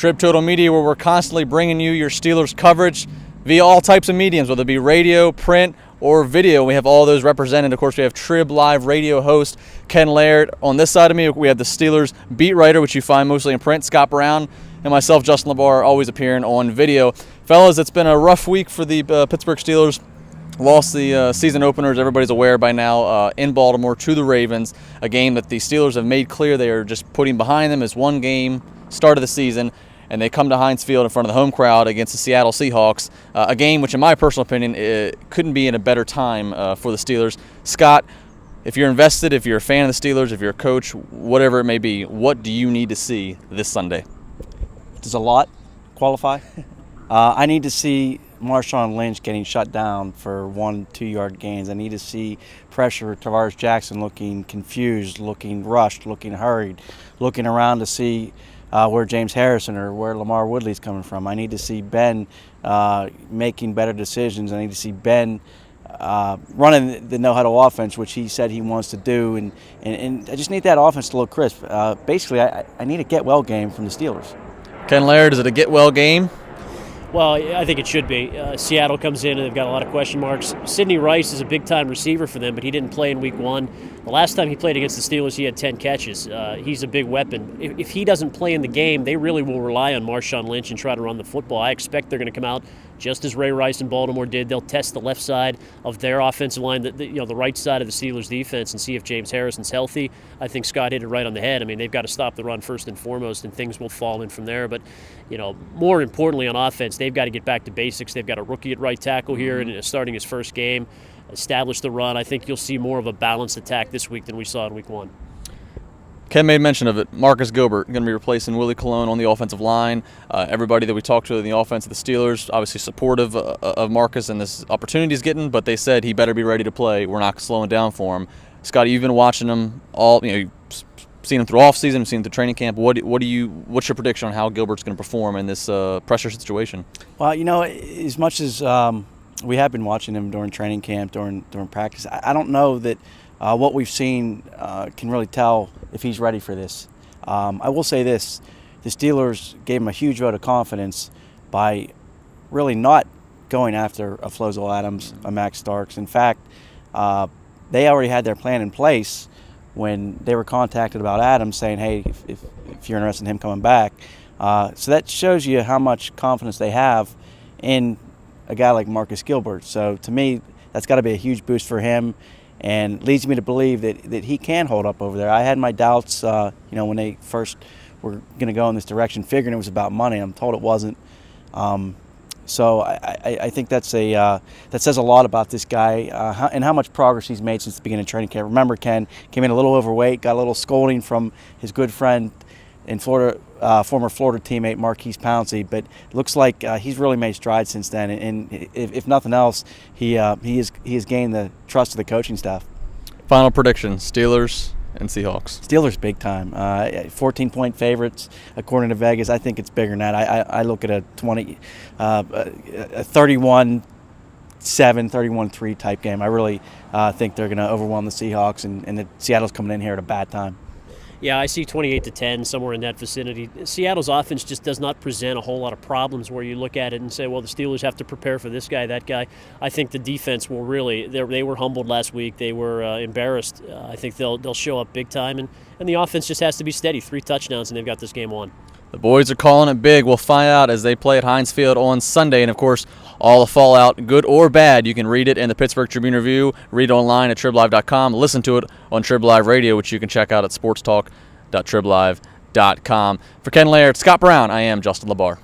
Trib Total Media, where we're constantly bringing you your Steelers coverage via all types of mediums, whether it be radio, print, or video. We have all those represented. Of course, we have Trib Live radio host Ken Laird. On this side of me, we have the Steelers beat writer, which you find mostly in print, Scott Brown, and myself, Justin LaBar, always appearing on video. Fellas, it's been a rough week for the Pittsburgh Steelers. Lost the season openers, everybody's aware by now, in Baltimore to the Ravens, a game that the Steelers have made clear they are just putting behind them as one game, start of the season, and they come to Heinz Field in front of the home crowd against the Seattle Seahawks, a game which, in my personal opinion, couldn't be in a better time for the Steelers. Scott, if you're invested, if you're a fan of the Steelers, if you're a coach, whatever it may be, what do you need to see this Sunday? Does a lot qualify? I need to see Marshawn Lynch getting shut down for 1-2 yard gains. I need to see pressure Tavares Jackson looking confused, looking rushed, looking hurried, looking around to see where James Harrison or where Lamar Woodley's coming from. I need to see Ben making better decisions. I need to see Ben running the no-huddle offense, which he said he wants to do, and I just need that offense to look crisp. Basically, I need a get-well game from the Steelers. Ken Laird, is it a get-well game? Well, I think it should be. Seattle comes in and they've got a lot of question marks. Sidney Rice is a big-time receiver for them, but he didn't play in Week 1. The last time he played against the Steelers, he had 10 catches. He's a big weapon. If he doesn't play in the game, they really will rely on Marshawn Lynch and try to run the football. I expect they're going to come out just as Ray Rice in Baltimore did. They'll test the left side of their offensive line, the right side of the Steelers' defense, and see if James Harrison's healthy. I think Scott hit it right on the head. I mean, they've got to stop the run first and foremost, and things will fall in from there. But, more importantly on offense, they've got to get back to basics. They've got a rookie at right tackle here and starting his first game, establish the run. I think you'll see more of a balanced attack this week than we saw in Week 1. Ken made mention of it. Marcus Gilbert going to be replacing Willie Colon on the offensive line. Everybody that we talked to in the offense of the Steelers, obviously supportive of Marcus and this opportunity he's getting, but they said he better be ready to play. We're not slowing down for him. Scotty, you've been watching him all. You've seen him through offseason, seen him through training camp. What's your prediction on how Gilbert's going to perform in this pressure situation? Well, as much as we have been watching him during training camp, during practice, I don't know that what we've seen can really tell if he's ready for this. I will say this. The Steelers gave him a huge vote of confidence by really not going after a Flozell Adams, a Max Starks. In fact, they already had their plan in place when they were contacted about Adams, saying, hey, if you're interested in him coming back. So that shows you how much confidence they have in a guy like Marcus Gilbert. So to me, that's got to be a huge boost for him, and leads me to believe that he can hold up over there. I had my doubts, when they first were going to go in this direction, figuring it was about money. I'm told it wasn't. So I think that says a lot about this guy and how much progress he's made since the beginning of training camp. Remember, Ken came in a little overweight, got a little scolding from his good friend in Florida, former Florida teammate Marquise Pouncey, but it looks like he's really made strides since then. And if nothing else, he has gained the trust of the coaching staff. Final prediction: Steelers and Seahawks. Steelers big time. 14-point favorites according to Vegas. I think it's bigger than that. I look at a 31-7, 31-3 type game. I really think they're going to overwhelm the Seahawks, and Seattle's coming in here at a bad time. Yeah, I see 28-10, somewhere in that vicinity. Seattle's offense just does not present a whole lot of problems where you look at it and say, well, the Steelers have to prepare for this guy, that guy. I think the defense will really, they were humbled last week. They were embarrassed. I think they'll show up big time, and the offense just has to be steady. 3 touchdowns, and they've got this game won. The boys are calling it big. We'll find out as they play at Heinz Field on Sunday. And, of course, all the fallout, good or bad, you can read it in the Pittsburgh Tribune Review, read it online at TribLive.com, listen to it on Trib Live Radio, which you can check out at sportstalk.triblive.com. For Ken Laird, Scott Brown, I am Justin LaBar.